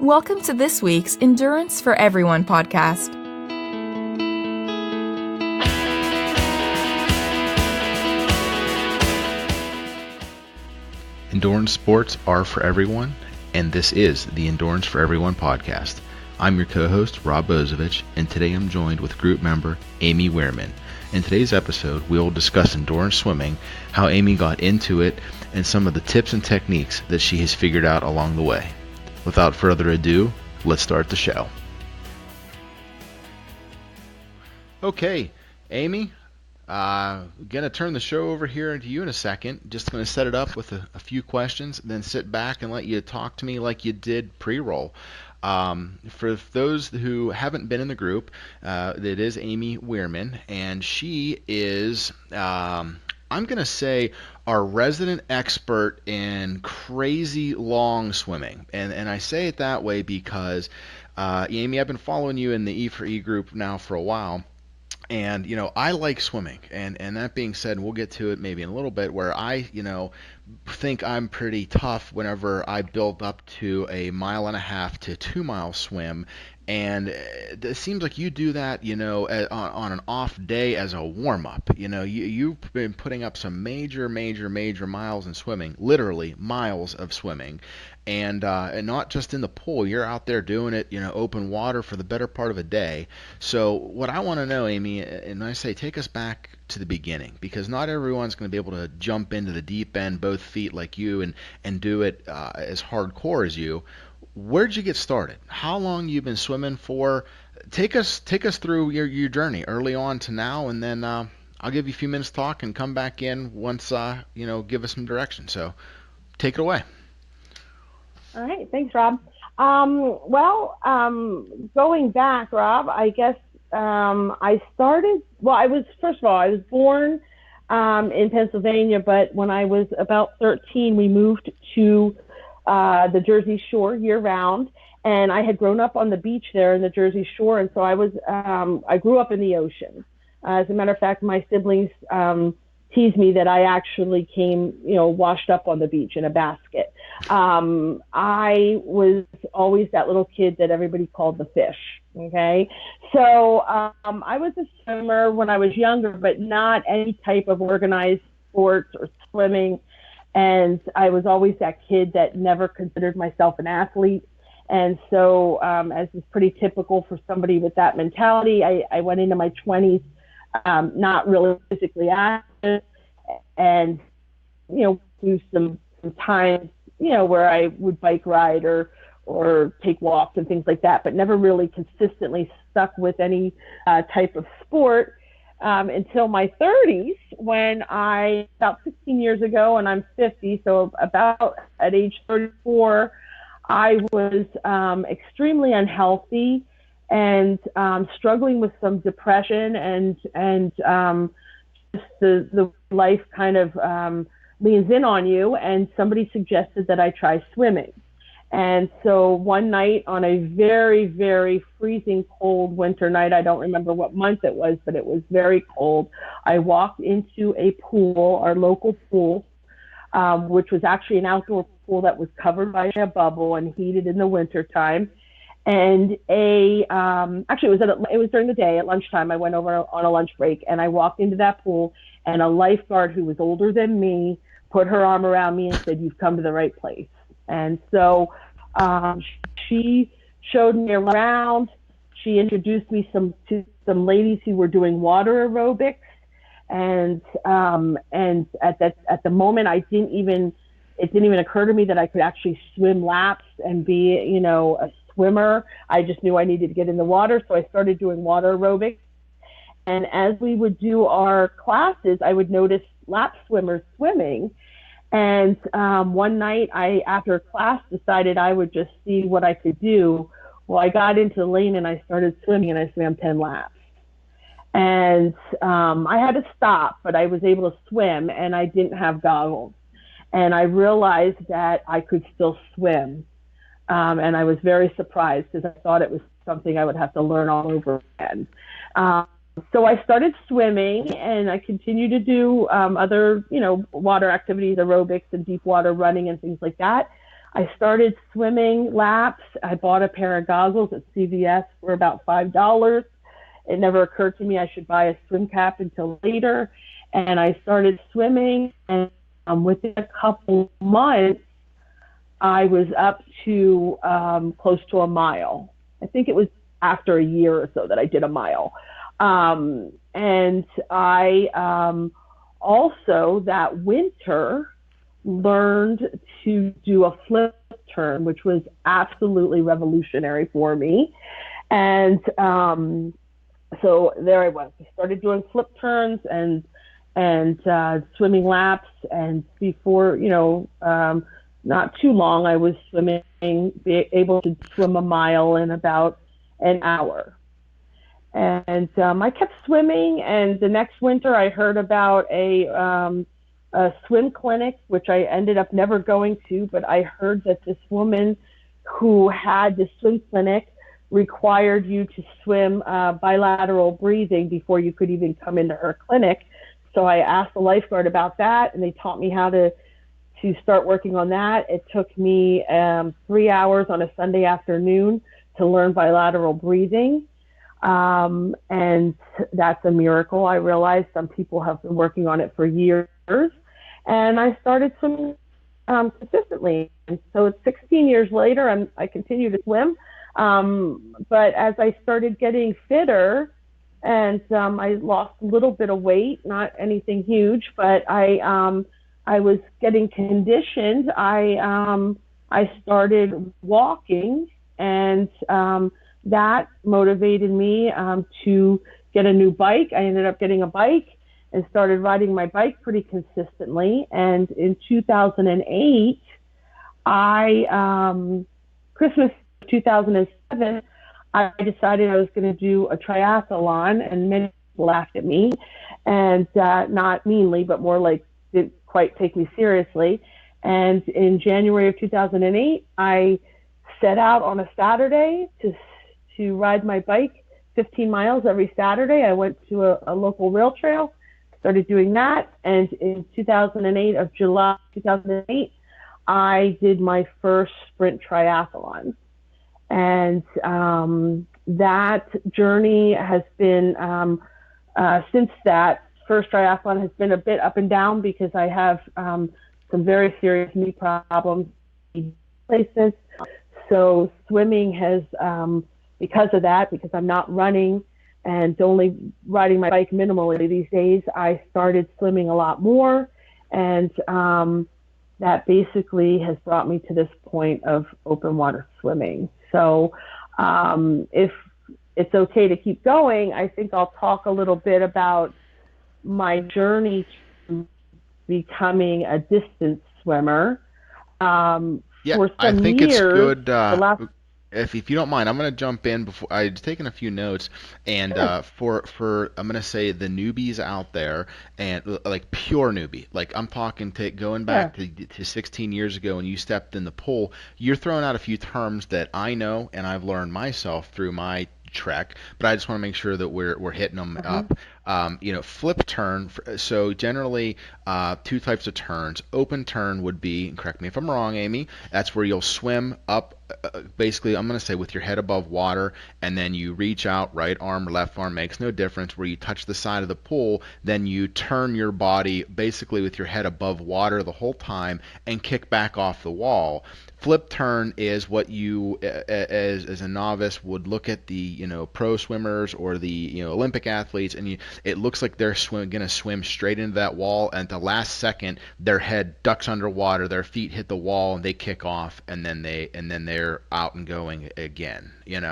Welcome to this week's Endurance for Everyone podcast. Endurance sports are for everyone, and this is the Endurance for Everyone podcast. I'm your co-host, Rob BOZOVICH, and today I'm joined with group member AMY WIERMAN. In today's episode, we will discuss endurance swimming, how Amy got into it, and some of the tips and techniques that she has figured out along the way. Without further ado, let's start the show. Okay, Amy, gonna turn the show over here to you in a second. Just gonna set it up with a few questions, then sit back and let you talk to me like you did pre-roll. For those who haven't been in the group, it is AMY WIERMAN, and she is, I'm gonna say, our resident expert in crazy long swimming. And I say it that way because, Amy, I've been following you in the E4E group now for a while. And, I like swimming. And that being said, we'll get to it maybe in a little bit, where I, think I'm pretty tough whenever I build up to a 1.5 to 2 mile swim. And it seems like you do that, on an off day as a warm-up. You've been putting up some major miles in swimming, literally miles of swimming. And not just in the pool. You're out there doing it, open water for the better part of a day. So what I want to know, Amy, and I say take us back to the beginning, because not everyone's going to be able to jump into the deep end, both feet like you, and do it as hardcore as you. Where'd you get started? How long you been swimming for? Take us through your journey early on to now, and then I'll give you a few minutes to talk and come back in once give us some direction. So take it away. All right, thanks, Rob. Going back, Rob, I guess I started. Well, I was born in Pennsylvania, but when I was about 13, we moved to the Jersey Shore year-round, and I had grown up on the beach there in the Jersey Shore, and so I grew up in the ocean. As a matter of fact, my siblings teased me that I actually came, washed up on the beach in a basket. I was always that little kid that everybody called the fish. Okay, so I was a swimmer when I was younger, but not any type of organized sports or swimming. And I was always that kid that never considered myself an athlete. And so, as is pretty typical for somebody with that mentality, I went into my 20s not really physically active, and do some times where I would bike ride or take walks and things like that, but never really consistently stuck with any type of sport until my 30s, when about 16 years ago, and I'm 50, so about at age 34, I was extremely unhealthy and struggling with some depression, and just the life kind of leans in on you, and somebody suggested that I try swimming. And so one night on a very, very freezing cold winter night, I don't remember what month it was, but it was very cold, I walked into a pool, our local pool, which was actually an outdoor pool that was covered by a bubble and heated in the winter time. And actually it was during the day at lunchtime. I went over on a lunch break, and I walked into that pool, and a lifeguard who was older than me put her arm around me and said, "You've come to the right place." And so she showed me around. She introduced me to some ladies who were doing water aerobics. And at the moment, it didn't even occur to me that I could actually swim laps and be, a swimmer. I just knew I needed to get in the water. So I started doing water aerobics. And as we would do our classes, I would notice lap swimmers swimming. And one night, after class, decided I would just see what I could do. Well, I got into the lane and I started swimming, and I swam 10 laps. And I had to stop, but I was able to swim, and I didn't have goggles. And I realized that I could still swim. And I was very surprised, because I thought it was something I would have to learn all over again. So I started swimming, and I continued to do other, water activities, aerobics and deep water running and things like that. I started swimming laps. I bought a pair of goggles at CVS for about $5. It never occurred to me I should buy a swim cap until later. And I started swimming, and within a couple months, I was up to close to a mile. I think it was after a year or so that I did a mile. And I also that winter learned to do a flip turn, which was absolutely revolutionary for me. And so there I was. I started doing flip turns and swimming laps. And before, not too long, I was able to swim a mile in about an hour. And I kept swimming. And the next winter, I heard about a swim clinic, which I ended up never going to, but I heard that this woman who had the swim clinic required you to swim bilateral breathing before you could even come into her clinic. So I asked the lifeguard about that, and they taught me how to start working on that. It took me 3 hours on a Sunday afternoon to learn bilateral breathing. And that's a miracle. I realized some people have been working on it for years. And I started swimming consistently. And so it's 16 years later, I continue to swim. But as I started getting fitter, and I lost a little bit of weight, not anything huge, but I was getting conditioned. I started walking, and that motivated me to get a new bike. I ended up getting a bike and started riding my bike pretty consistently. And in 2008, Christmas 2007, I decided I was going to do a triathlon, and many people laughed at me, and not meanly, but more like didn't quite take me seriously. And in January of 2008, I set out on a Saturday to ride my bike 15 miles every Saturday. I went to a local rail trail, started doing that. And in July 2008, I did my first sprint triathlon. And that journey has been, since that first triathlon, has been a bit up and down because I have some very serious knee problems in places. So swimming has, because of that, because I'm not running and only riding my bike minimally these days, I started swimming a lot more. And that basically has brought me to this point of open water swimming. So if it's okay to keep going, I think I'll talk a little bit about my journey to becoming a distance swimmer. Yeah, I think it's good. If you don't mind, I'm going to jump in before I've taken a few notes, and for I'm going to say the newbies out there, and like pure newbie, like I'm talking going back to 16 years ago when you stepped in the pool, you're throwing out a few terms that I know and I've learned myself through my trek, but I just want to make sure that we're hitting them up. Flip turn. So generally, two types of turns. Open turn would be, and correct me if I'm wrong, Amy, that's where you'll swim up, basically, I'm going to say with your head above water, and then you reach out, right arm or left arm, makes no difference, where you touch the side of the pool, then you turn your body basically with your head above water the whole time and kick back off the wall. Flip turn is what you, as a novice, would look at the pro swimmers or the Olympic athletes, and it looks like they're going to swim straight into that wall, and at the last second, their head ducks underwater, their feet hit the wall, and they kick off, and then they're out and going again. And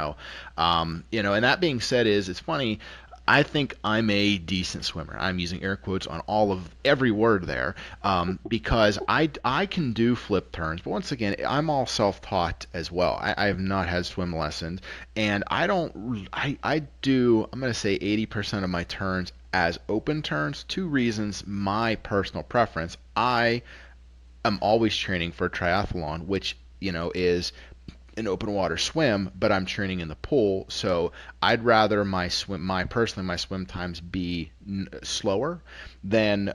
that being said, it's funny. I think I'm a decent swimmer. I'm using air quotes on every word there, because I can do flip turns. But once again, I'm all self-taught as well. I have not had swim lessons, and I do, I'm going to say 80% of my turns as open turns. Two reasons, my personal preference. I am always training for a triathlon, which is an open water swim, but I'm training in the pool. So I'd rather my swim times be slower than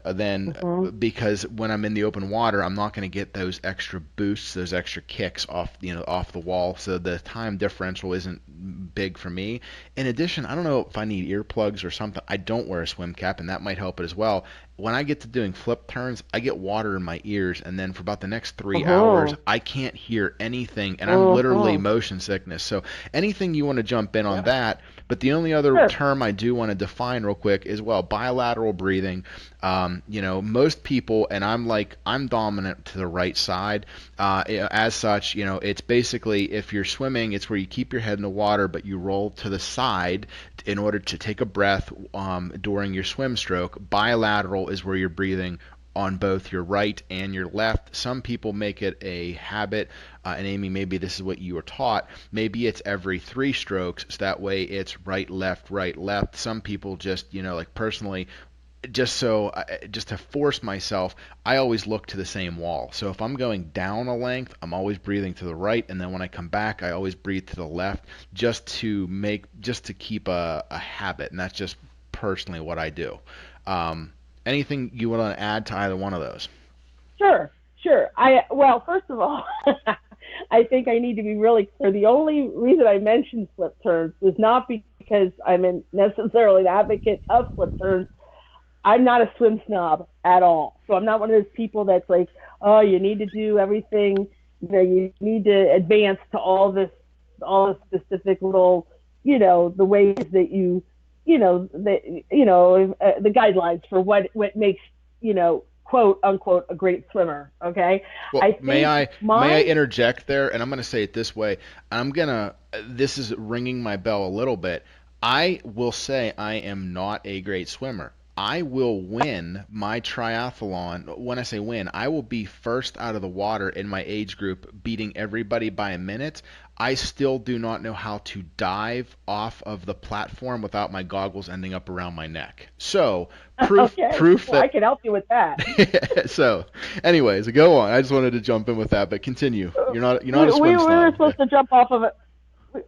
because when I'm in the open water, I'm not going to get those extra boosts, those extra kicks off the wall. So the time differential isn't big for me. In addition, I don't know if I need earplugs or something. I don't wear a swim cap, and that might help it as well. When I get to doing flip turns, I get water in my ears, and then for about the next 3 hours, I can't hear anything, and I'm literally motion sickness. So anything you want to jump in on that. But the only other term I do want to define real quick is, well, bilateral breathing. Most people, and I'm dominant to the right side. As such, it's basically, if you're swimming, it's where you keep your head in the water, but you roll to the side in order to take a breath during your swim stroke. Bilateral is where you're breathing on both your right and your left. Some people make it a habit, and Amy, maybe this is what you were taught. Maybe it's every 3 strokes, so that way it's right, left, right, left. Some people just, personally, just to force myself, I always look to the same wall. So if I'm going down a length, I'm always breathing to the right, and then when I come back, I always breathe to the left, just to keep a habit, and that's just personally what I do. Anything you want to add to either one of those? Sure. Well, first of all, I think I need to be really clear. The only reason I mentioned flip turns was not because I'm necessarily an advocate of flip turns. I'm not a swim snob at all. So I'm not one of those people that's like, oh, you need to do everything. You need to advance to all the specific little, the ways that the guidelines for what makes, quote unquote, a great swimmer. Okay. Well, may I interject there? And I'm going to say it this way. This is ringing my bell a little bit. I will say I am not a great swimmer. I will win my triathlon. When I say win, I will be first out of the water in my age group, beating everybody by a minute. I still do not know how to dive off of the platform without my goggles ending up around my neck. So, proof that I can help you with that. So, anyways, go on. I just wanted to jump in with that, but continue. You're not a swim snob. We were supposed to jump off of it.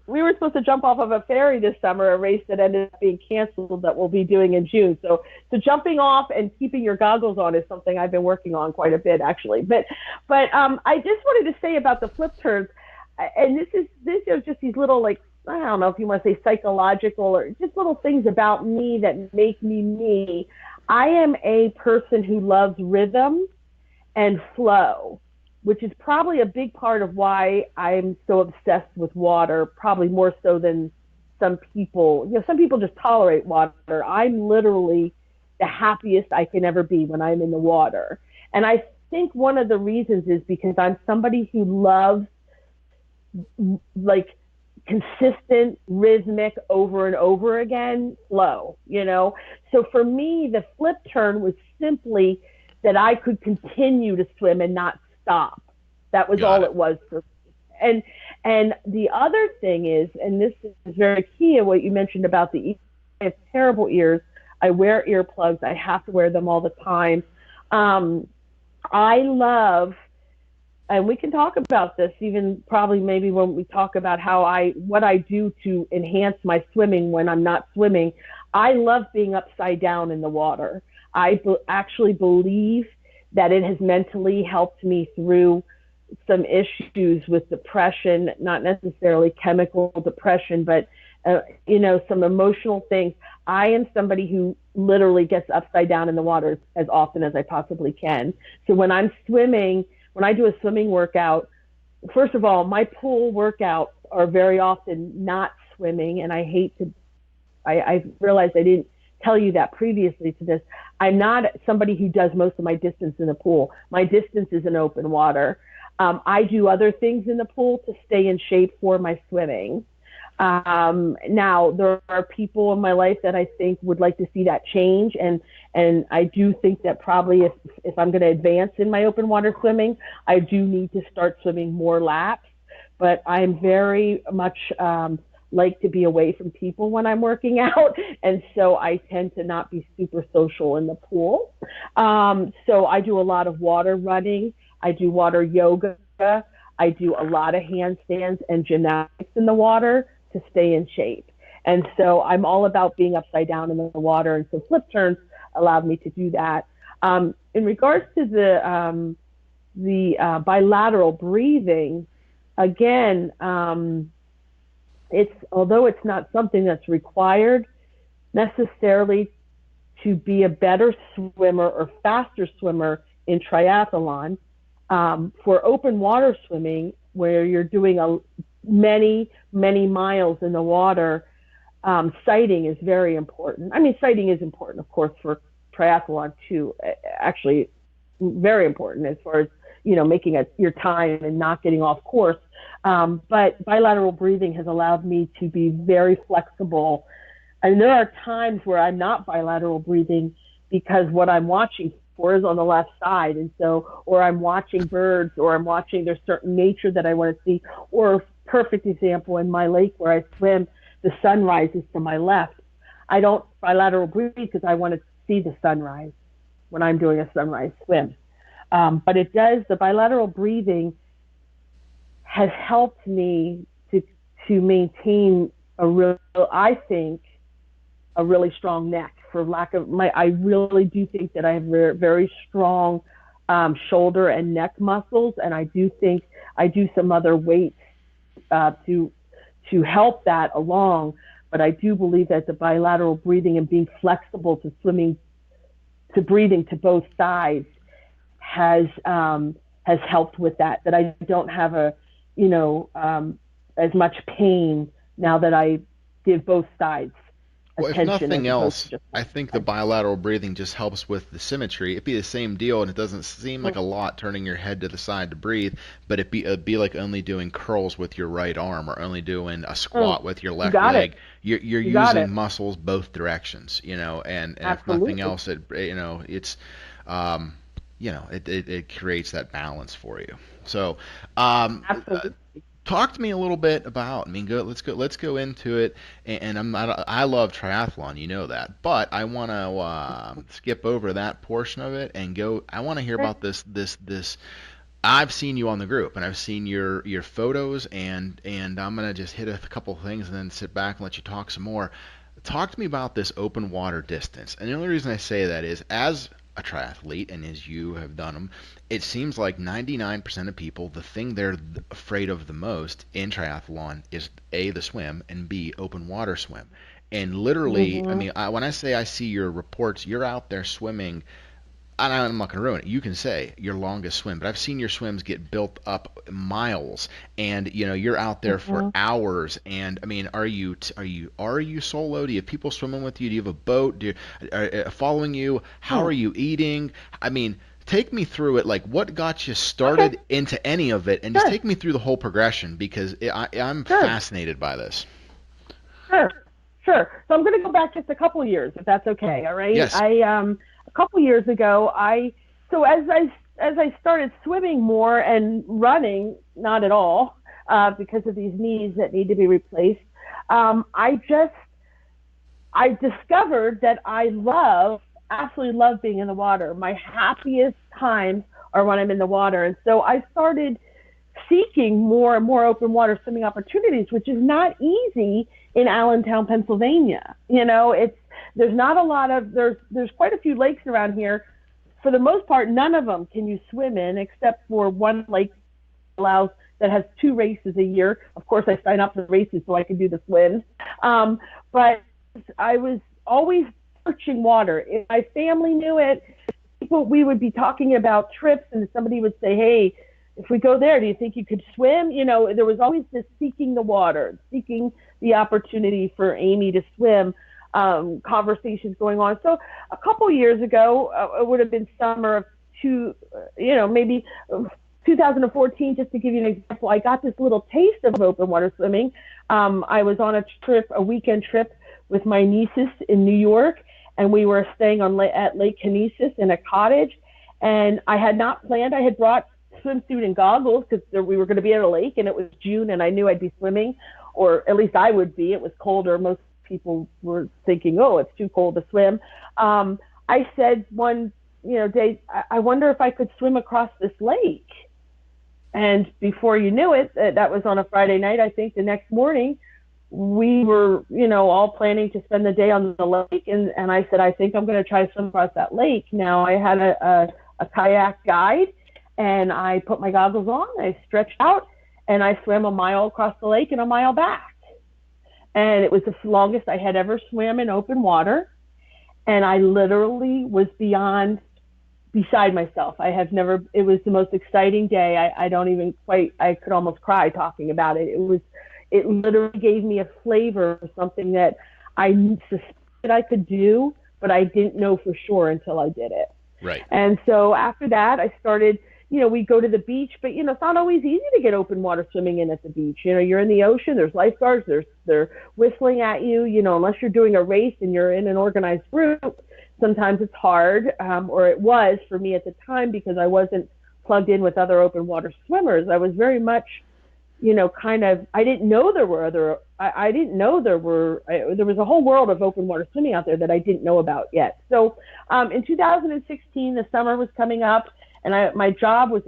We were supposed to jump off of a ferry this summer, a race that ended up being canceled that we'll be doing in June. So jumping off and keeping your goggles on is something I've been working on quite a bit, actually. But I just wanted to say about the flip turns, and this is just these little, like, I don't know if you want to say psychological or just little things about me that make me me. I am a person who loves rhythm and flow, which is probably a big part of why I'm so obsessed with water, probably more so than some people. Some people just tolerate water. I'm literally the happiest I can ever be when I'm in the water. And I think one of the reasons is because I'm somebody who loves, like, consistent, rhythmic, over and over again flow, So for me, the flip turn was simply that I could continue to swim and not stop. That was all it was for me. And the other thing is, and this is very key, what you mentioned about the ears. I have terrible ears. I wear earplugs. I have to wear them all the time. I love, and we can talk about this even probably maybe when we talk about what I do to enhance my swimming when I'm not swimming. I love being upside down in the water. I actually believe that it has mentally helped me through some issues with depression, not necessarily chemical depression, but, some emotional things. I am somebody who literally gets upside down in the water as often as I possibly can. So when I'm swimming, when I do a swimming workout, first of all, my pool workouts are very often not swimming, and I realized I didn't tell you that previously to this. I'm not somebody who does most of my distance in the pool. My distance is in open water. I do other things in the pool to stay in shape for my swimming. Now, there are people in my life that I think would like to see that change. And I do think that probably if I'm going to advance in my open water swimming, I do need to start swimming more laps. But I'm very much like to be away from people when I'm working out. And so I tend to not be super social in the pool. So I do a lot of water running. I do water yoga. I do a lot of handstands and gymnastics in the water to stay in shape. And so I'm all about being upside down in the water. And so flip turns allowed me to do that. In regards to the bilateral breathing, again, although it's not something that's required necessarily to be a better swimmer or faster swimmer in triathlon, for open water swimming, where you're doing many miles in the water, sighting is very important. I mean, sighting is important, of course, for triathlon too. Actually, very important as far as, making your time and not getting off course. But bilateral breathing has allowed me to be very flexible. And there are times where I'm not bilateral breathing because what I'm watching for is on the left side. And so, or I'm watching birds, or there's certain nature that I want to see. Or perfect example, in my lake where I swim, the sunrise is to my left. I don't bilateral breathe because I want to see the sunrise when I'm doing a sunrise swim. But the bilateral breathing has helped me to maintain a really strong neck. I really do think that I have very, very strong shoulder and neck muscles, and I do think I do some other weights to help that along. But I do believe that the bilateral breathing and being flexible to breathing to both sides has helped with that. That I don't have as much pain now that I give both sides. Well, if nothing else, I think the bilateral breathing just helps with the symmetry. It'd be the same deal, and it doesn't seem like a lot turning your head to the side to breathe, but it'd be like only doing curls with your right arm or only doing a squat with your left leg. You're using muscles both directions, and if nothing else, it creates that balance for you. So, talk to me a little bit about. Let's go into it. And I love triathlon, you know that, but I want to skip over that portion of it and go. I want to hear about this. I've seen you on the group, and I've seen your photos, and I'm gonna just hit a couple of things and then sit back and let you talk some more. Talk to me about this open water distance. And the only reason I say that is, as a triathlete, and as you have done them, it seems like 99% of people, the thing they're afraid of the most in triathlon is A, the swim, and B, open water swim. And literally, when I say I see your reports, you're out there swimming, and I'm not going to ruin it. You can say your longest swim, but I've seen your swims get built up miles, and you're out there for hours. And I mean, are you solo? Do you have people swimming with you? Do you have a boat? Are following you? How are you eating? I mean, take me through it. Like, what got you started into any of it, and just take me through the whole progression, because I'm fascinated by this. Sure. So I'm going to go back just a couple of years, if that's okay. All right. Yes. A couple years ago, as I started swimming more and running, not at all, because of these knees that need to be replaced, I discovered that I absolutely love being in the water. My happiest times are when I'm in the water. And so I started seeking more and more open water swimming opportunities, which is not easy in Allentown, Pennsylvania. There's not a lot of, there's quite a few lakes around here. For the most part, none of them can you swim in, except for one lake that has 2 races a year. Of course, I sign up for the races so I can do the swims. But I was always searching water. If my family knew it, we would be talking about trips, and somebody would say, hey, if we go there, do you think you could swim? There was always this seeking the water, seeking the opportunity for Amy to swim. Conversations going on. So a couple years ago, it would have been summer of maybe 2014, just to give you an example, I got this little taste of open water swimming. I was on a weekend trip with my nieces in New York, and we were staying at Lake Kinesis in a cottage, and I had not planned. I had brought swimsuit and goggles because we were going to be at a lake, and it was June, and I knew I'd be swimming, or at least I would be. It was colder. Most people were thinking, oh, it's too cold to swim. I said one day, I wonder if I could swim across this lake. And before you knew it, that was on a Friday night. I think the next morning we were, all planning to spend the day on the lake. And I said, I think I'm going to try to swim across that lake. Now I had a kayak guide, and I put my goggles on, I stretched out, and I swam a mile across the lake and a mile back. And it was the longest I had ever swam in open water. And I literally was beside myself. It was the most exciting day. I could almost cry talking about it. It literally gave me a flavor of something that I suspected I could do, but I didn't know for sure until I did it. Right. And so after that, I started, we go to the beach, but, it's not always easy to get open water swimming in at the beach. You're in the ocean, there's lifeguards, they're whistling at you, unless you're doing a race and you're in an organized group. Sometimes it's hard, or it was for me at the time, because I wasn't plugged in with other open water swimmers. I was very much, I didn't know there were there was a whole world of open water swimming out there that I didn't know about yet. So in 2016, the summer was coming up, and my job was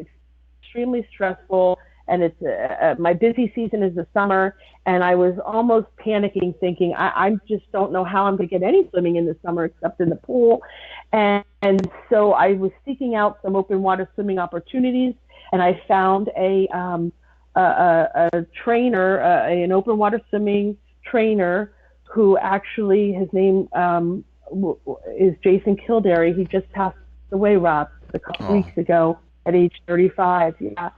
extremely stressful, and it's my busy season is the summer, and I was almost panicking, thinking, I just don't know how I'm going to get any swimming in the summer except in the pool. And so I was seeking out some open water swimming opportunities, and I found a trainer, an open water swimming trainer, who actually, his name is Jason Kildare. He just passed away, Rob, a couple weeks ago at age 35. Yeah.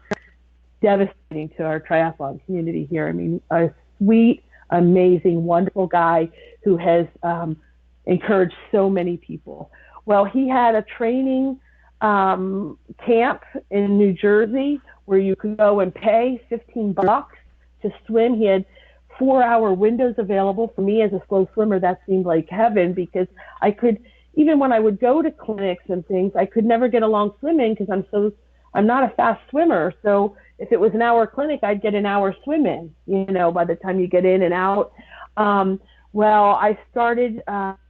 Devastating to our triathlon community here. I mean, a sweet, amazing, wonderful guy who has encouraged so many people. Well, he had a training camp in New Jersey where you could go and pay $15 to swim. He had 4-hour windows available. For me as a slow swimmer, that seemed like heaven, because I could, even when I would go to clinics and things, I could never get along swimming because I'm not a fast swimmer. So if it was an hour clinic, I'd get an hour swim in, by the time you get in and out. Well, I started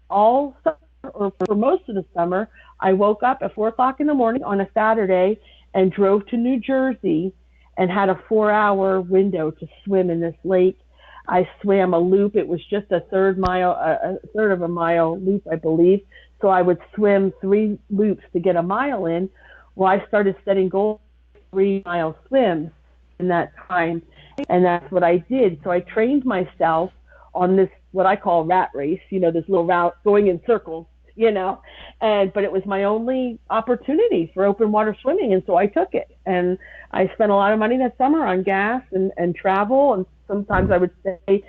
all summer, or for most of the summer, I woke up at 4 o'clock in the morning on a Saturday and drove to New Jersey and had a 4-hour window to swim in this lake. I swam a loop. It was just a third of a mile loop, I believe. So I would swim 3 loops to get a mile in. Well, I started setting goals, 3-mile swims in that time, and that's what I did. So I trained myself on this, what I call rat race, this little route going in circles, but it was my only opportunity for open water swimming, and so I took it. And I spent a lot of money that summer on gas and travel, and sometimes I would stay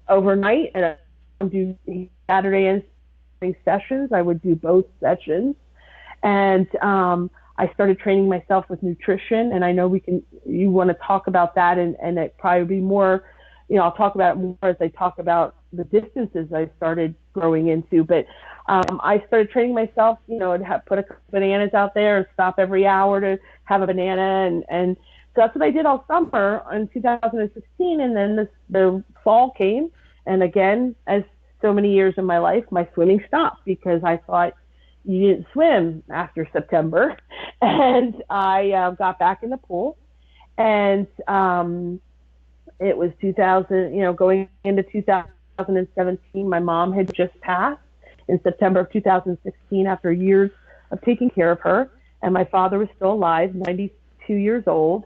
overnight and I would do Saturday and Sunday sessions. I would do both sessions, and I started training myself with nutrition, and I know you want to talk about that, and it probably be more, I'll talk about it more as I talk about the distances I started growing into. But I started training myself, I'd put a couple bananas out there and stop every hour to have a banana. And so that's what I did all summer in 2016. And then the fall came. And again, as so many years in my life, my swimming stopped because I thought, you didn't swim after September. And I got back in the pool, and it was 2000, going into 2017, my mom had just passed in September of 2016 after years of taking care of her. And my father was still alive, 92 years old.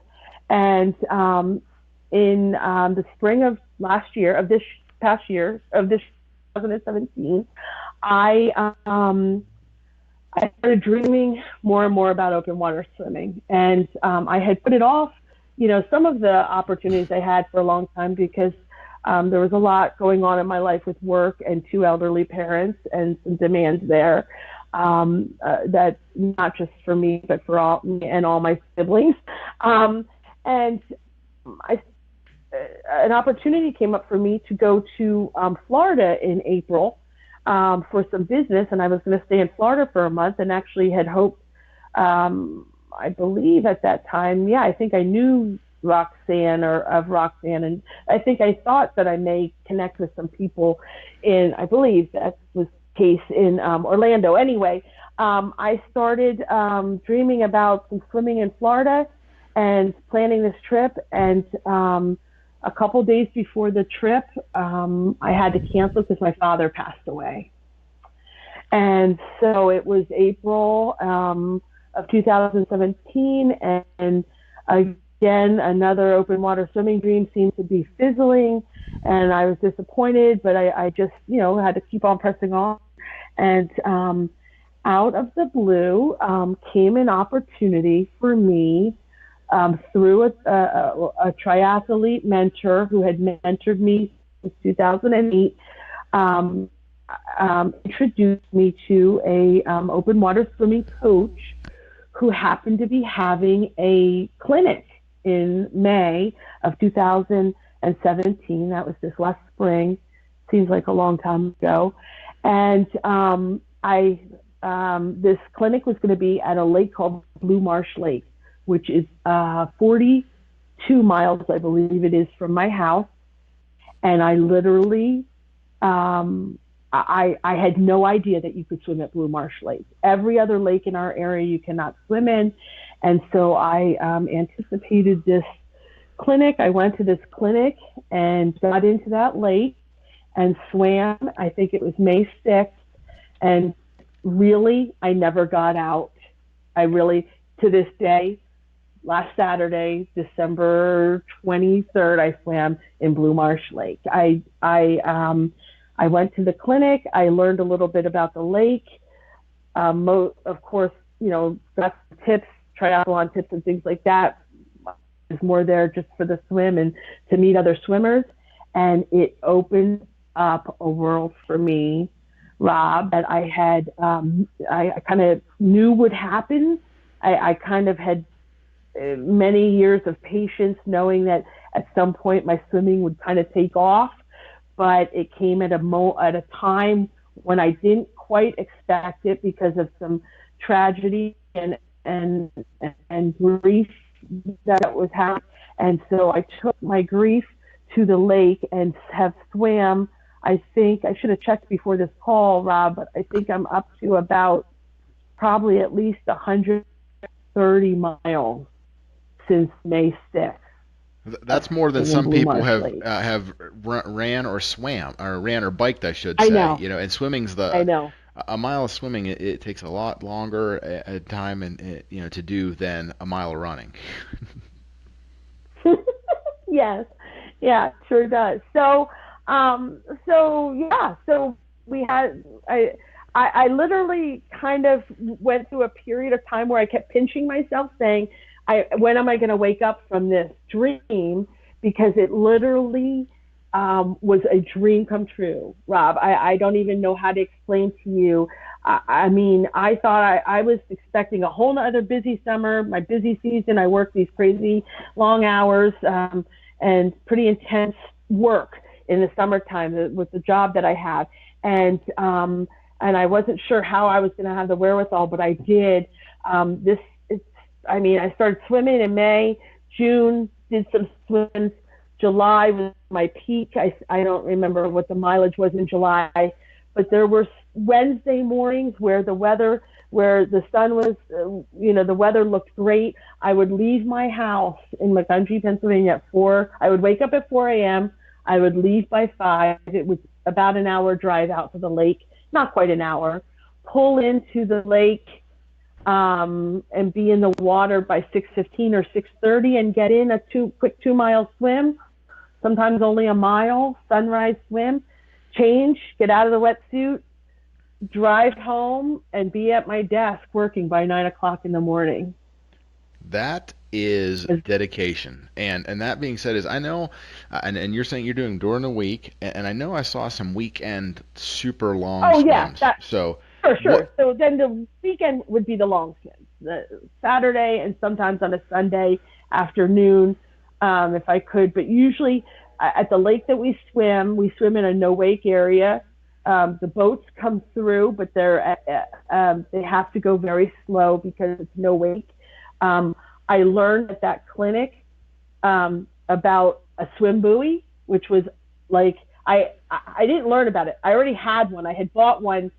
And in the spring of last year, of this 2017, I started dreaming more and more about open water swimming. And I had put it off, some of the opportunities I had for a long time, because there was a lot going on in my life with work and 2 elderly parents and some demands there, that not just for me, but for all my siblings. And an opportunity came up for me to go to Florida in April for some business, and I was going to stay in Florida for a month, and actually had hoped, I believe at that time, I think I knew Roxanne and I think I thought that I may connect with some people I believe that was the case in Orlando. Anyway, I started dreaming about some swimming in Florida, and planning this trip. And a couple days before the trip, I had to cancel because my father passed away. And so it was April of 2017, and again, another open water swimming dream seemed to be fizzling, and I was disappointed, but I just, had to keep on pressing on. And out of the blue came an opportunity for me through a triathlete mentor who had mentored me since 2008, introduced me to a open water swimming coach who happened to be having a clinic in May of 2017. That was this last spring. Seems like a long time ago. And this clinic was going to be at a lake called Blue Marsh Lake, which is 42 miles, I believe it is, from my house. And I literally, I had no idea that you could swim at Blue Marsh Lake. Every other lake in our area you cannot swim in. And so I anticipated this clinic. I went to this clinic and got into that lake and swam. I think it was May 6th. And really, I never got out. To this day, last Saturday, December 23rd, I swam in Blue Marsh Lake. I went to the clinic. I learned a little bit about the lake. Of course, got some tips, triathlon tips and things like that. There's more there just for the swim and to meet other swimmers. And it opened up a world for me, Rob, that I had, I kind of knew would happen. I kind of had many years of patience knowing that at some point my swimming would kind of take off. But it came at a time when I didn't quite expect it because of some tragedy and grief that was happening. And so I took my grief to the lake and have swam. I think I should have checked before this call, Rob, but I think I'm up to about probably at least 130 miles since May 6th. That's more than some people have ran or biked, I should say. I know. And swimming's a mile of swimming. It takes a lot longer a time and to do than a mile of running. Yes, yeah, sure does. So we had I literally kind of went through a period of time where I kept pinching myself, saying, when am I going to wake up from this dream? Because it literally was a dream come true, Rob. I don't even know how to explain to you. I mean, I thought I was expecting a whole other busy summer, my busy season. I worked these crazy long hours and pretty intense work in the summertime with the job that I have. And I wasn't sure how I was going to have the wherewithal, but I did. I started swimming in May, June, did some swims. July was my peak. I don't remember what the mileage was in July, but there were Wednesday mornings where the sun was, the weather looked great. I would leave my house in Montgomery, Pennsylvania at 4. I would wake up at 4 a.m. I would leave by 5. It was about an hour drive out to the lake, not quite an hour. Pull into the lake and be in the water by 6:15 or 6:30 and get in a quick 2-mile swim, sometimes only a mile, sunrise swim, change, get out of the wetsuit, drive home, and be at my desk working by 9 o'clock in the morning. That is dedication. And that being said, I know, and you're saying you're doing during the week, and I know I saw some weekend super long swims. Yeah, so for sure. So then the weekend would be the long swims, the Saturday and sometimes on a Sunday afternoon, if I could. But usually at the lake that we swim in a no-wake area. The boats come through, but they have to go very slow because it's no wake. I learned at that clinic about a swim buoy, which was like, I didn't learn about it. I already had one. I had bought one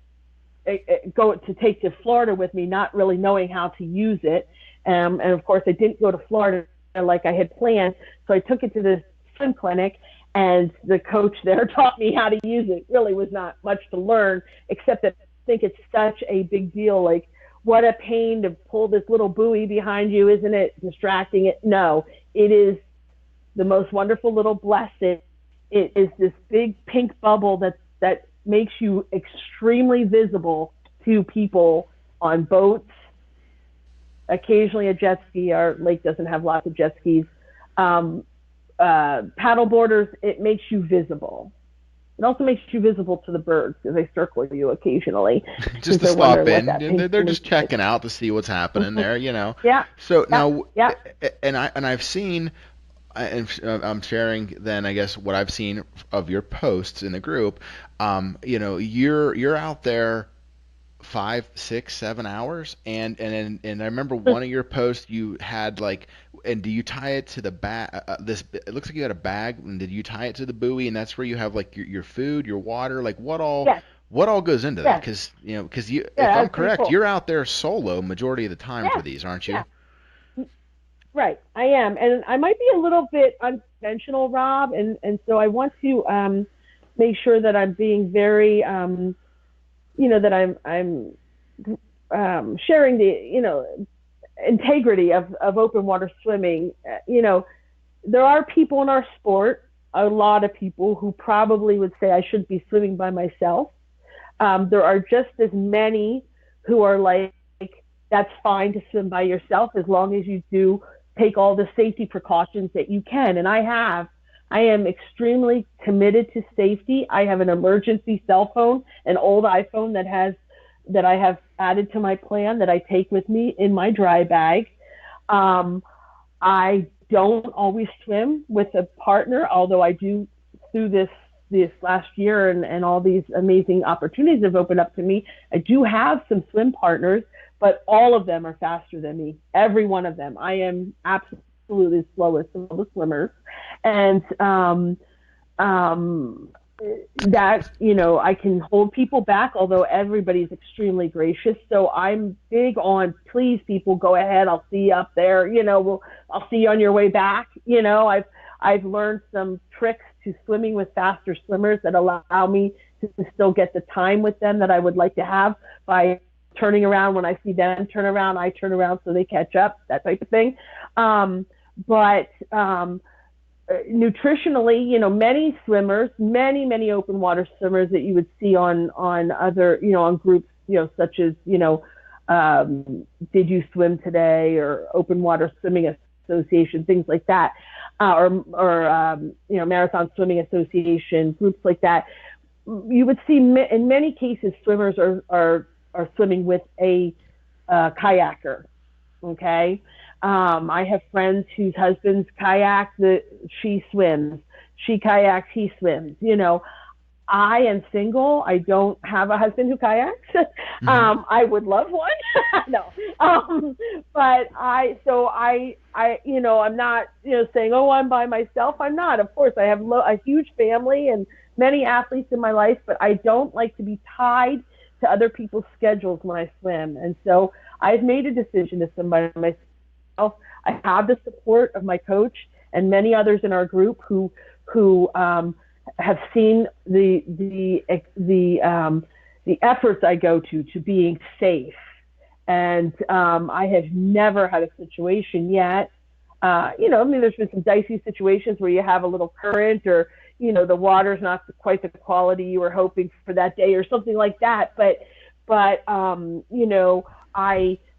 to take to Florida with me, not really knowing how to use it. And of course, I didn't go to Florida like I had planned. So I took it to the swim clinic, and the coach there taught me how to use it. Really was not much to learn, except that I think it's such a big deal. Like, what a pain to pull this little buoy behind you, isn't it? Distracting it. No, it is the most wonderful little blessing. It is this big pink bubble that makes you extremely visible to people on boats, occasionally a jet ski. Our lake doesn't have lots of jet skis. Paddle boarders, it makes you visible. It also makes you visible to the birds because they circle you occasionally. Just to stop in. They're just checking out to see what's happening there, Yeah. So yeah. now, yeah. and I've seen, and I'm sharing then, I guess, what I've seen of your posts in the group. You're out there 5, 6, 7 hours, and I remember one of your posts you had like, and do you tie it to the bag? It looks like you had a bag, and did you tie it to the buoy, and that's where you have like your food, your water, like what all goes into that? Because if I'm correct, you're out there solo majority of the time for these, aren't you? Yeah. Right, I am, and I might be a little bit unconventional, Rob, and so I want to make sure that I'm being very that I'm sharing the integrity of open water swimming. There are people in our sport, a lot of people, who probably would say I should be swimming by myself. There are just as many who are like, that's fine to swim by yourself as long as you do take all the safety precautions that you can. And I am extremely committed to safety. I have an emergency cell phone, an old iPhone that I have added to my plan that I take with me in my dry bag. I don't always swim with a partner, although I do through this last year and all these amazing opportunities have opened up to me. I do have some swim partners, but all of them are faster than me. Every one of them. I am absolutely the slowest of all the swimmers. And that, I can hold people back, although everybody's extremely gracious. So I'm big on, please, people, go ahead. I'll see you up there. I'll see you on your way back. I've learned some tricks to swimming with faster swimmers that allow me to still get the time with them that I would like to have by turning around when I see them turn around, I turn around so they catch up, that type of thing. Nutritionally, many swimmers, many open water swimmers that you would see on other, on groups, such as, Did You Swim Today or Open Water Swimming Association, things like that, or Marathon Swimming Association, groups like that. You would see in many cases swimmers are swimming with a kayaker. Okay. I have friends whose husbands kayak, she swims. She kayaks, he swims. I am single. I don't have a husband who kayaks. Mm-hmm. I would love one. No. But I'm not, saying, oh, I'm by myself. I'm not. Of course, I have a huge family and many athletes in my life, but I don't like to be tied to other people's schedules when I swim. And so I've made a decision to swim by myself. I have the support of my coach and many others in our group who have seen the efforts I go to being safe. And I have never had a situation yet. There's been some dicey situations where you have a little current or, the water's not quite the quality you were hoping for that day or something like that. But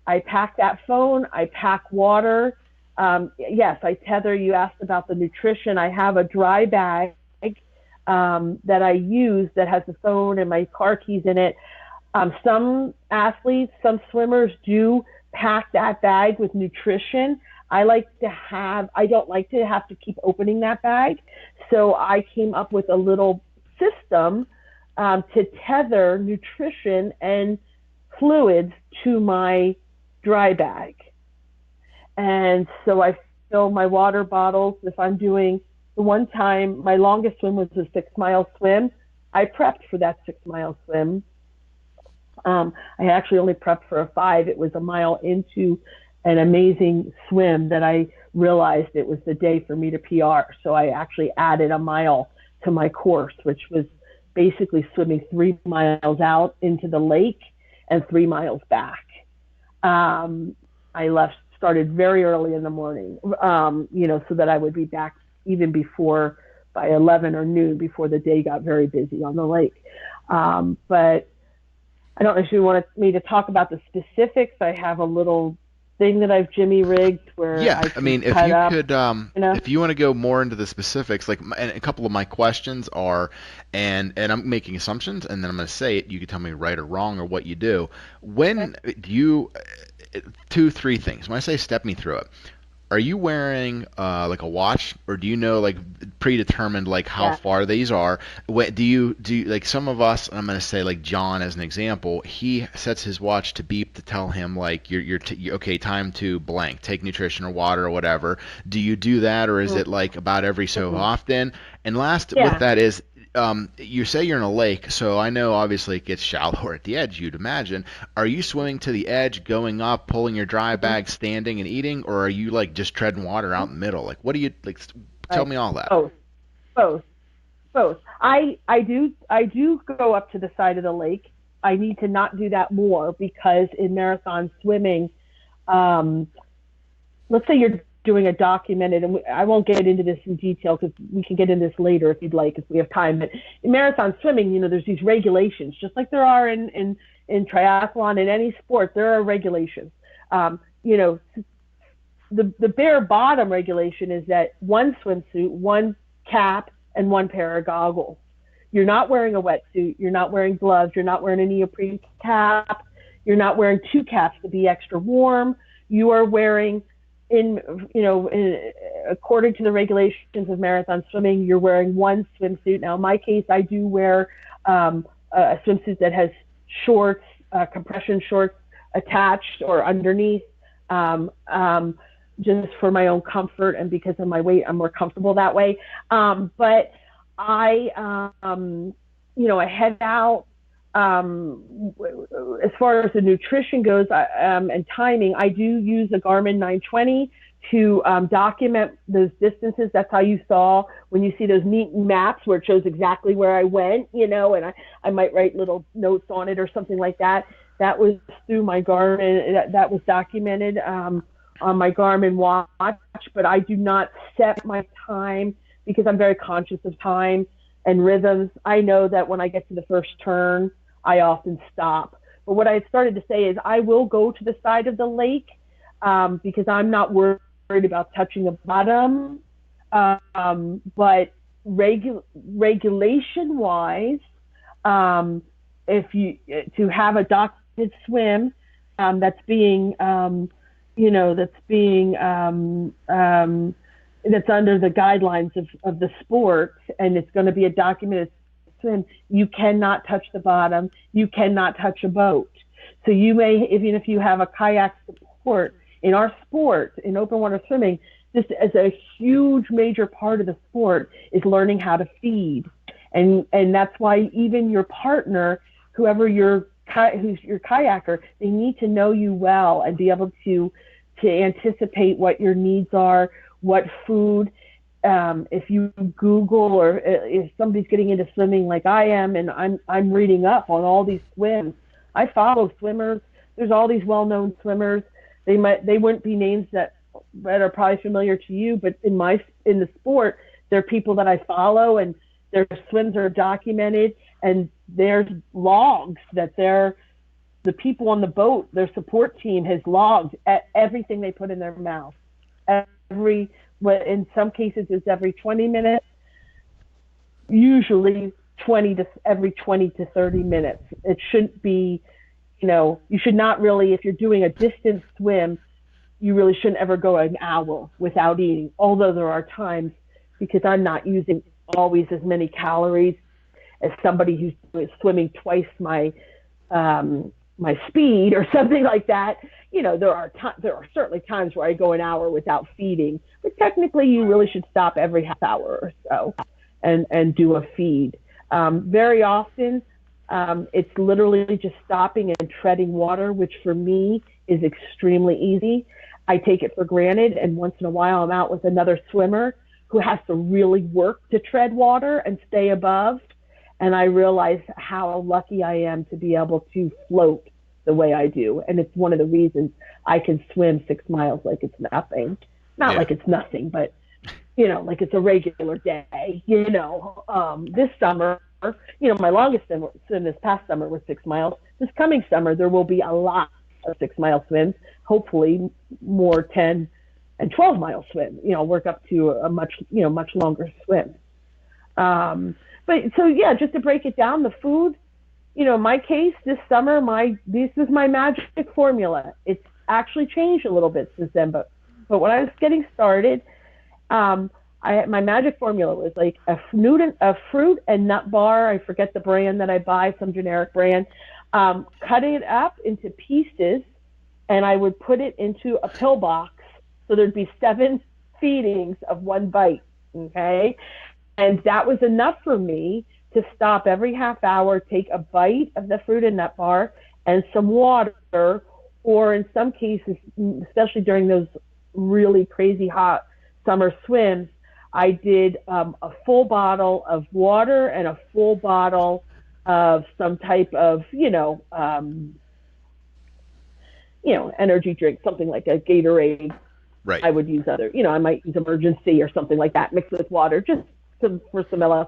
I pack that phone, I pack water. Yes, I tether. You asked about the nutrition. I have a dry bag that I use that has the phone and my car keys in it. Some athletes, some swimmers do pack that bag with nutrition. I don't like to have to keep opening that bag. So I came up with a little system to tether nutrition and fluids to my dry bag. And so I fill my water bottles. If I'm doing, the one time, my longest swim was a 6-mile swim. I prepped for that 6-mile swim. I actually only prepped for a 5. It was a mile into an amazing swim that I realized it was the day for me to PR. So I actually added a mile to my course, which was basically swimming 3 miles out into the lake and 3 miles back. I started very early in the morning, so that I would be back even before, by 11 or noon, before the day got very busy on the lake. But I don't know if you want me to talk about the specifics. I have a little thing that I've Jimmy rigged where I mean, if you could, if you want to go more into the specifics, like, and a couple of my questions are, and I'm making assumptions, and then I'm going to say it. You can tell me right or wrong or what you do. When do you, 2, 3 things. When I say step me through it, are you wearing like a watch, or do you know like predetermined like how far these are? Do you like some of us? I'm going to say like John as an example. He sets his watch to beep to tell him like you're okay, time to blank, take nutrition or water or whatever. Do you do that, or is it like about every so often? And last with that is, you say you're in a lake, so I know obviously it gets shallower at the edge, you'd imagine. Are you swimming to the edge, going up, pulling your dry bag, standing and eating, or are you like just treading water out in the middle? Like, what do you like? Tell me all that. Both. I do go up to the side of the lake. I need to not do that more because in marathon swimming, let's say you're doing a documented, and I won't get into this in detail because we can get into this later if you'd like, if we have time. But in marathon swimming, there's these regulations, just like there are in triathlon, in any sport, there are regulations. The bare bottom regulation is that 1 swimsuit, 1 cap, and 1 pair of goggles. You're not wearing a wetsuit. You're not wearing gloves. You're not wearing a neoprene cap. You're not wearing 2 caps to be extra warm. You are wearing, according to the regulations of marathon swimming, you're wearing 1 swimsuit. Now, in my case, I do wear a swimsuit that has shorts, compression shorts attached or underneath, just for my own comfort, and because of my weight, I'm more comfortable that way. But I head out. As far as the nutrition goes, and timing, I do use a Garmin 920 to document those distances. That's how you saw when you see those neat maps where it shows exactly where I went, and I might write little notes on it or something like that. That was through my Garmin. That was documented on my Garmin watch, but I do not set my time because I'm very conscious of time and rhythms. I know that when I get to the first turn, I often stop. But what I started to say is I will go to the side of the lake because I'm not worried about touching the bottom. But regulation-wise, if you to have a documented swim that's under the guidelines of the sport, and it's going to be a documented swim, you cannot touch the bottom. You cannot touch a boat. So you may, even if you have a kayak support, in our sport, in open water swimming, this is a huge major part of the sport is learning how to feed. And that's why even your partner, whoever who's your kayaker, they need to know you well and be able to anticipate what your needs are, what food. If you Google, or if somebody's getting into swimming like I am, and I'm reading up on all these swims, I follow swimmers. There's all these well-known swimmers. They wouldn't be names that are probably familiar to you, but in the sport, they're people that I follow, and their swims are documented, and there's logs that the people on the boat, their support team has logged at everything they put in their mouth. In some cases it's every 20 minutes, usually every 20 to 30 minutes. It shouldn't be, you should not really, if you're doing a distance swim, you really shouldn't ever go an hour without eating. Although there are times, because I'm not using always as many calories as somebody who's swimming twice my speed or something like that. There are certainly times where I go an hour without feeding, but technically you really should stop every half hour or so and do a feed. Very often, it's literally just stopping and treading water, which for me is extremely easy. I take it for granted. And once in a while, I'm out with another swimmer who has to really work to tread water and stay above. And I realize how lucky I am to be able to float the way I do. And it's one of the reasons I can swim 6 miles like it's nothing. Not like it's nothing, but, like it's a regular day. This summer, my longest swim this past summer was 6 miles. This coming summer, there will be a lot of 6 mile swims, hopefully more 10 and 12 mile swim, work up to a much longer swim. But so, yeah, just to break it down, the food, in my case, this summer, this is my magic formula. It's actually changed a little bit since then, but when I was getting started, my magic formula was like a fruit and nut bar. I forget the brand that I buy, some generic brand. Cut it up into pieces, and I would put it into a pill box. So there'd be 7 feedings of 1 bite. Okay. And that was enough for me to stop every half hour, take a bite of the fruit and nut bar and some water, or in some cases, especially during those really crazy hot summer swims, I did a full bottle of water and a full bottle of some type of, energy drink, something like a Gatorade. Right. I would use I might use Emergency or something like that, mixed with water, just for some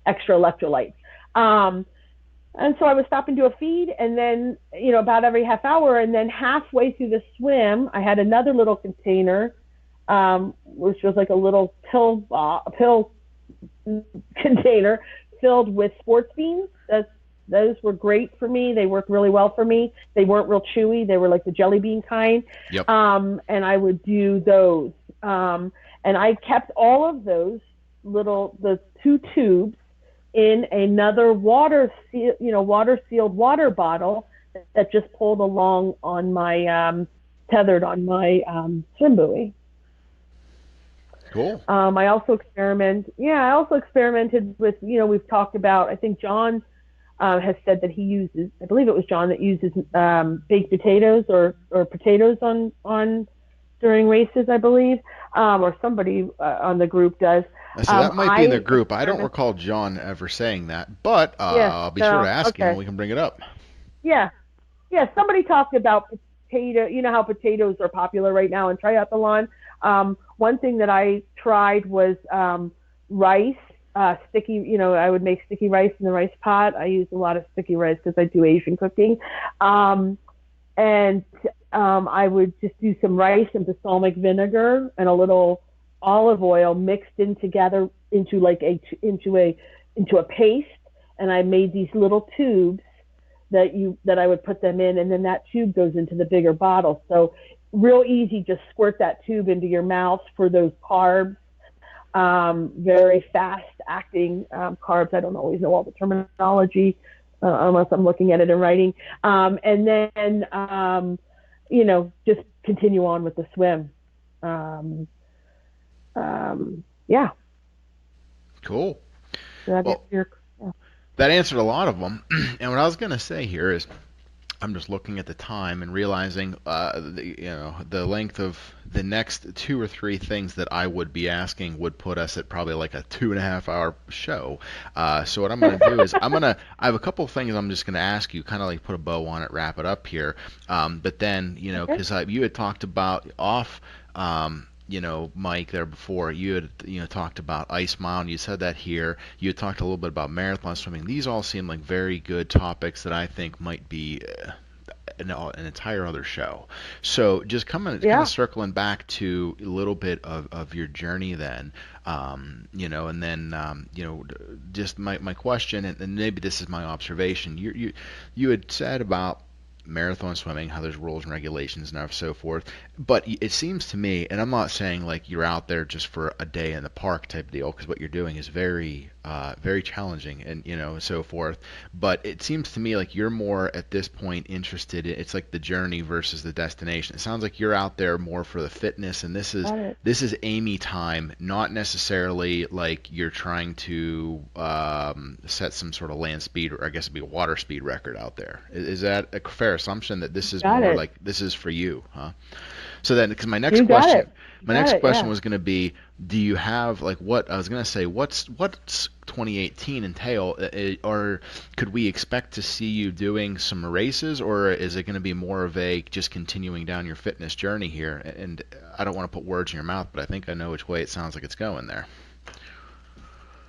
extra electrolytes. And so I would stop and do a feed, and then, about every half hour, and then halfway through the swim, I had another little container, which was like a little pill container filled with sports beans. Those were great for me. They worked really well for me. They weren't real chewy. They were like the jelly bean kind. Yep. And I would do those. And I kept all of those the 2 tubes in another water-sealed water bottle that just pulled along on my, tethered on my swim buoy. Cool. I also experimented with, we've talked about, I think John has said that he uses, I believe it was John that uses baked potatoes or potatoes on during races, I believe, or somebody on the group does. So that might be in the group. I don't recall John ever saying that, but I'll be sure to ask him and we can bring it up. Yeah. Somebody talked about potato. You know how potatoes are popular right now in triathlon. One thing that I tried was rice, sticky. I would make sticky rice in the rice pot. I use a lot of sticky rice because I do Asian cooking, and I would just do some rice and balsamic vinegar and a little olive oil mixed in together into a paste, and I made these little tubes that I would put them in, and then that tube goes into the bigger bottle. So real easy, just squirt that tube into your mouth for those carbs, very fast acting carbs. I don't always know all the terminology unless I'm looking at it in writing. And then, just continue on with the swim. Yeah. Cool. So that answered a lot of them. And what I was going to say here is, I'm just looking at the time and realizing, the length of the next 2 or 3 things that I would be asking would put us at probably like a 2.5 hour show. So what I'm going to do is I have a couple of things I'm just going to ask you, kind of like put a bow on it, wrap it up here. But then, because you had talked about Mike, there before, you had talked about Ice Mountain. You said that here. You had talked a little bit about marathon swimming. These all seem like very good topics that I think might be an entire other show. So just kind of circling back to a little bit of your journey then, and then just my question, and maybe this is my observation. You had said about marathon swimming, how there's rules and regulations and so forth, but it seems to me, and I'm not saying like you're out there just for a day in the park type deal, because what you're doing is very very challenging and so forth, but it seems to me like you're more at this point interested in, it's like the journey versus the destination. It sounds like you're out there more for the fitness, and this is Amy time, not necessarily like you're trying to set some sort of land speed, or I guess it'd be a water speed record out there. Is that a fair fair assumption that this is Got more it. like this is for you, huh? So then, because my You next got question, it. my Got next it, question yeah. was going to be, do you have like what I was going to say? What's 2018 entail, or could we expect to see you doing some races, or is it going to be more of a just continuing down your fitness journey here? And I don't want to put words in your mouth, but I think I know which way it sounds like it's going there.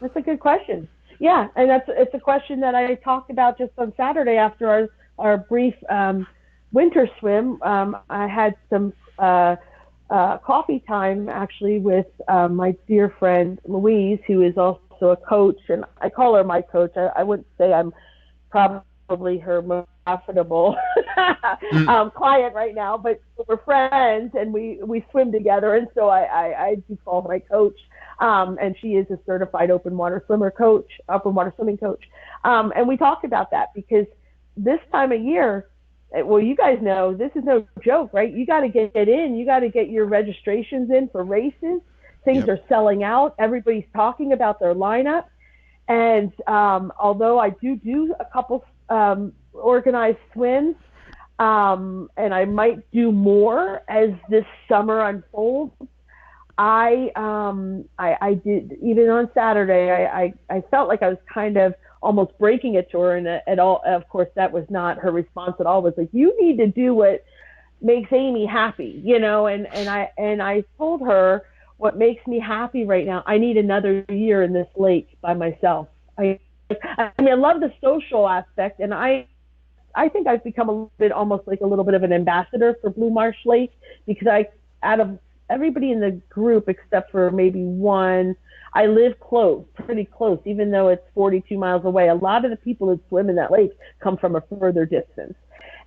That's a good question. Yeah, and it's a question that I talked about just on Saturday after our brief winter swim. I had some coffee time actually with my dear friend Louise, who is also a coach, and I call her my coach. I wouldn't say I'm probably her most profitable client right now, but we're friends and we swim together, and so I do call my coach. And she is a certified open water swimming coach. And we talked about that because this time of year, well, you guys know this is no joke, right? You got to get in. You got to get your registrations in for races. Things are selling out. Everybody's talking about their lineup. And although I do a couple organized swims, and I might do more as this summer unfolds, I did, even on Saturday, I felt like I was kind of almost breaking it to her, and at all, of course, that was not her response at all. Was like, you need to do what makes Amy happy, you know, and I told her what makes me happy right now. I need another year in this lake by myself. I mean, I love the social aspect, and I think I've become a little bit, almost like a little bit of an ambassador for Blue Marsh Lake, because out of everybody in the group except for maybe one, I live close, pretty close, even though it's 42 miles away. A lot of the people that swim in that lake come from a further distance.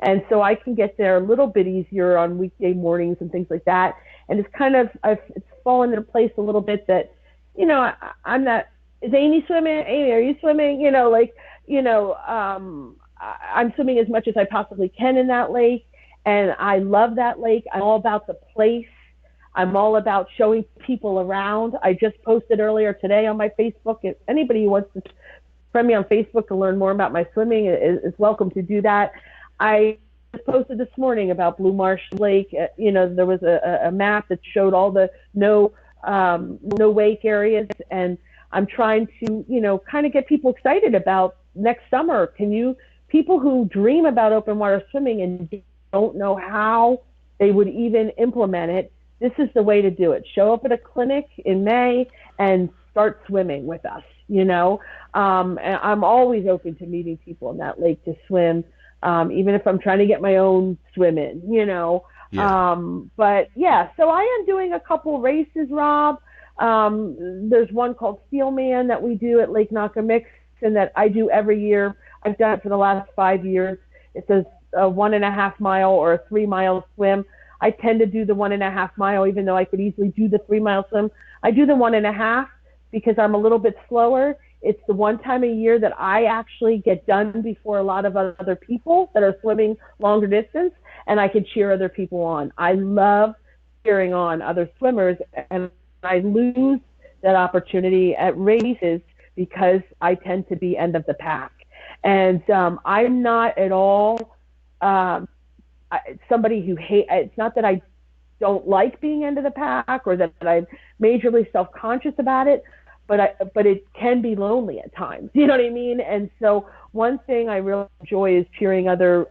And so I can get there a little bit easier on weekday mornings and things like that. And it's kind of, it's fallen into place a little bit that, you know, I'm not, is Amy swimming? Amy, are you swimming? You know, like, you know, I'm swimming as much as I possibly can in that lake. And I love that lake. I'm all about the place. I'm all about showing people around. I just posted earlier today on my Facebook. If anybody who wants to friend me on Facebook to learn more about my swimming is welcome to do that. I posted this morning about Blue Marsh Lake. You know, there was a map that showed all the no wake areas, and I'm trying to, you know, kind of get people excited about next summer. People who dream about open water swimming and don't know how they would even implement it, this is the way to do it. Show up at a clinic in May and start swimming with us, you know. And I'm always open to meeting people in that lake to swim, even if I'm trying to get my own swim in, you know. Yeah. But yeah, so I am doing a couple races, Rob. There's one called Steelman that we do at Lake Nakamix, and that I do every year. I've done it for the last 5 years. It's a 1.5 mile or a 3 mile swim. I tend to do the 1.5 mile, even though I could easily do the 3 mile swim. I do the 1.5 because I'm a little bit slower. It's the one time a year that I actually get done before a lot of other people that are swimming longer distance, and I can cheer other people on. I love cheering on other swimmers, and I lose that opportunity at races because I tend to be end of the pack. And I'm not at all somebody who it's not that I don't like being end of the pack or that I'm majorly self-conscious about it, but it can be lonely at times. You know what I mean? And so one thing I really enjoy is cheering other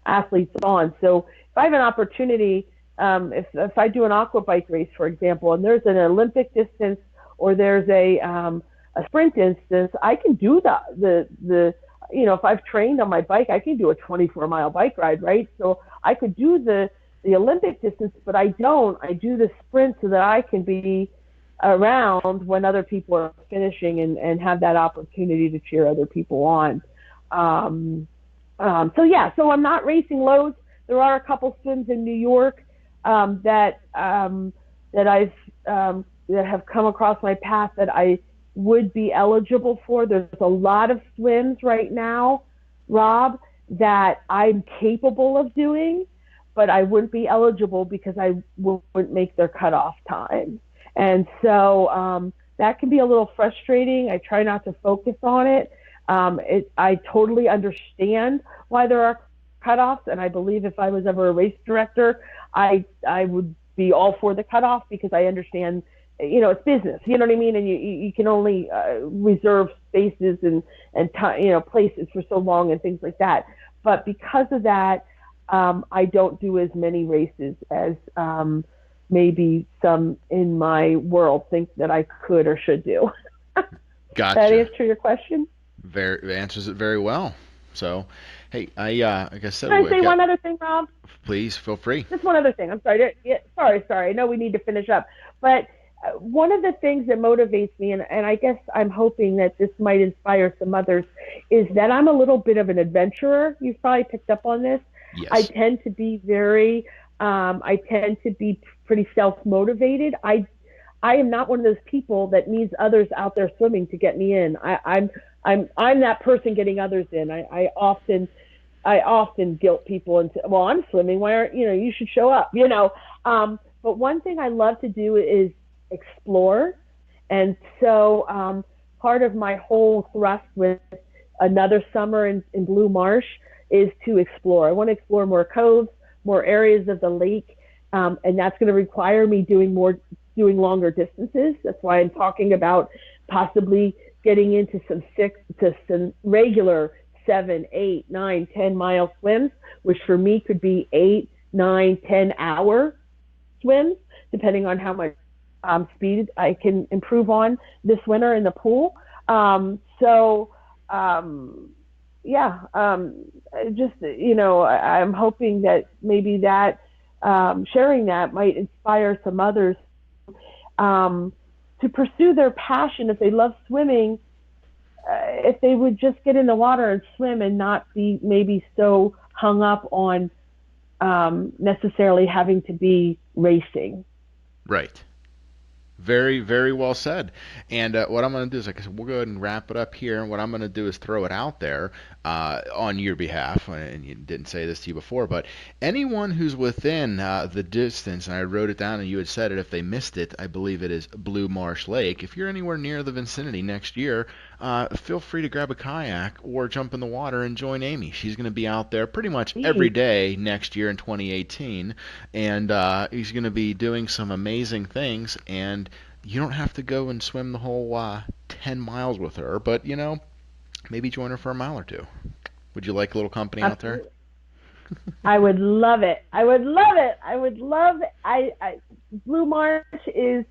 athletes on. So if I have an opportunity, if I do an aqua bike race, for example, and there's an Olympic distance or there's a sprint distance, I can do the you know, if I've trained on my bike, I can do a 24-mile bike ride, right? So I could do the Olympic distance, but I don't. I do the sprint so that I can be around when other people are finishing and have that opportunity to cheer other people on. So yeah, so I'm not racing loads. There are a couple swims in New York that I've that have come across my path that I would be eligible for. There's a lot of swims right now, Rob, that I'm capable of doing, but I wouldn't be eligible because I wouldn't make their cutoff time. And so that can be a little frustrating. I try not to focus on it. I totally understand why there are cutoffs, and I believe if I was ever a race director, I would be all for the cutoff, because I understand, it's business, you know what I mean, and you can only reserve spaces and places for so long and things like that. But because of that, I don't do as many races as maybe some in my world think that I could or should do. Gotcha. That answer your question? Answers it very well. So, hey, like I said, can I say one other thing, Rob? Please feel free. Just one other thing. I'm sorry. Sorry. I know we need to finish up, but one of the things that motivates me, and I guess I'm hoping that this might inspire some others, is that I'm a little bit of an adventurer. You've probably picked up on this. Yes. I tend to be pretty self-motivated. I am not one of those people that needs others out there swimming to get me in. I'm that person getting others in. I often guilt people and say, well, I'm swimming. Why aren't you should show up, But one thing I love to do is explore. And so part of my whole thrust with another summer in Blue Marsh is to explore. I want to explore more coves, more areas of the lake, and that's going to require me doing longer distances. That's why I'm talking about possibly getting into some regular 7, 8, 9, 10-mile swims, which for me could be 8, 9, 10-hour swims, depending on how much speed I can improve on this winter in the pool. I'm hoping that maybe that sharing that might inspire some others to pursue their passion. If they love swimming, if they would just get in the water and swim and not be maybe so hung up on necessarily having to be racing. Right. Very, very well said. And what I'm going to do is, like I said, we'll go ahead and wrap it up here. And what I'm going to do is throw it out there on your behalf. And you didn't say this to you before, but anyone who's within the distance, and I wrote it down and you had said it, if they missed it, I believe it is Blue Marsh Lake. If you're anywhere near the vicinity next year, feel free to grab a kayak or jump in the water and join Amy. She's going to be out there pretty much every day next year in 2018. And he's going to be doing some amazing things. And you don't have to go and swim the whole 10 miles with her, but, maybe join her for a mile or two. Would you like a little company out there? I would love it. Blue Marsh is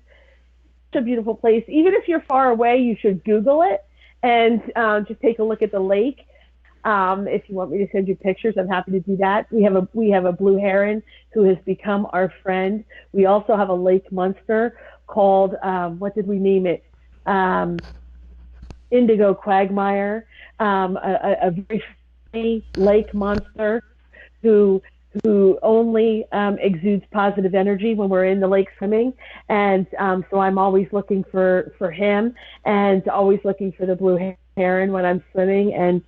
such a beautiful place. Even if you're far away, you should Google it and just take a look at the lake. If you want me to send you pictures, I'm happy to do that. We have a blue heron who has become our friend. We also have a lake monster called, what did we name it? Indigo Quagmire, a very funny lake monster who only exudes positive energy when we're in the lake swimming. And so I'm always looking for him, and always looking for the blue heron when I'm swimming, and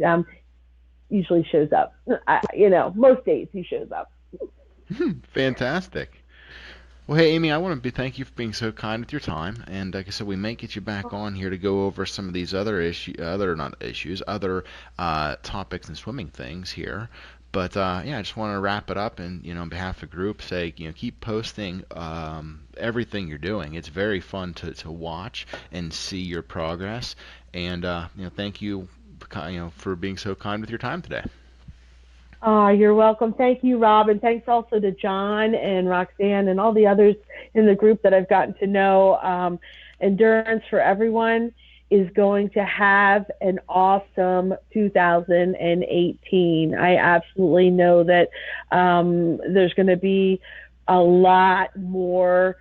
usually shows up. Most days he shows up. Fantastic. Well, hey, Amy, I want to thank you for being so kind with your time. And like I said, we might get you back on here to go over some of these other topics and swimming things here. But I just want to wrap it up and, on behalf of the group, say, keep posting everything you're doing. It's very fun to watch and see your progress. And thank you, for being so kind with your time today. You're welcome. Thank you, Rob, and thanks also to John and Roxanne and all the others in the group that I've gotten to know. Endurance for Everyone is going to have an awesome 2018. I absolutely know that there's going to be a lot more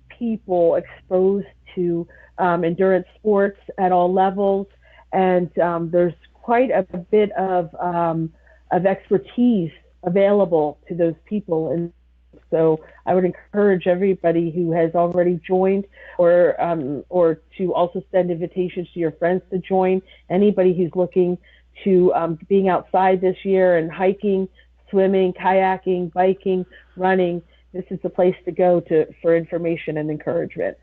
people exposed to endurance sports at all levels, and there's quite a bit of expertise available to those people. And so I would encourage everybody who has already joined or to also send invitations to your friends to join. Anybody who's looking to being outside this year and hiking, swimming, kayaking, biking, running, this is the place to go for information and encouragement.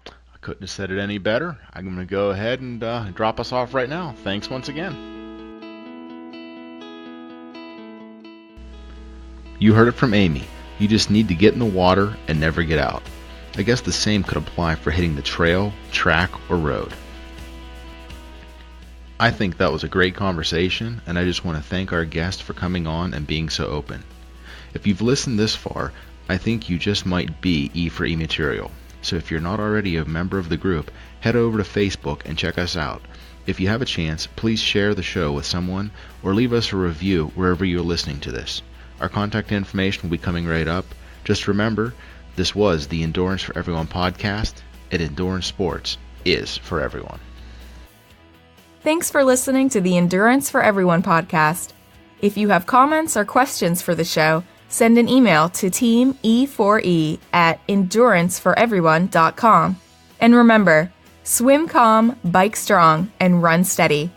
I couldn't have said it any better. I'm going to go ahead and drop us off right now. Thanks once again. You heard it from Amy. You just need to get in the water and never get out. I guess the same could apply for hitting the trail, track, or road. I think that was a great conversation, and I just want to thank our guest for coming on and being so open. If you've listened this far, I think you just might be E4E material. So if you're not already a member of the group, head over to Facebook and check us out. If you have a chance, please share the show with someone or leave us a review wherever you're listening to this. Our contact information will be coming right up. Just remember, this was the Endurance for Everyone podcast, and endurance sports is for everyone. Thanks for listening to the Endurance for Everyone podcast. If you have comments or questions for the show, send an email to teamE4E at enduranceforeveryone.com. And remember, swim calm, bike strong, and run steady.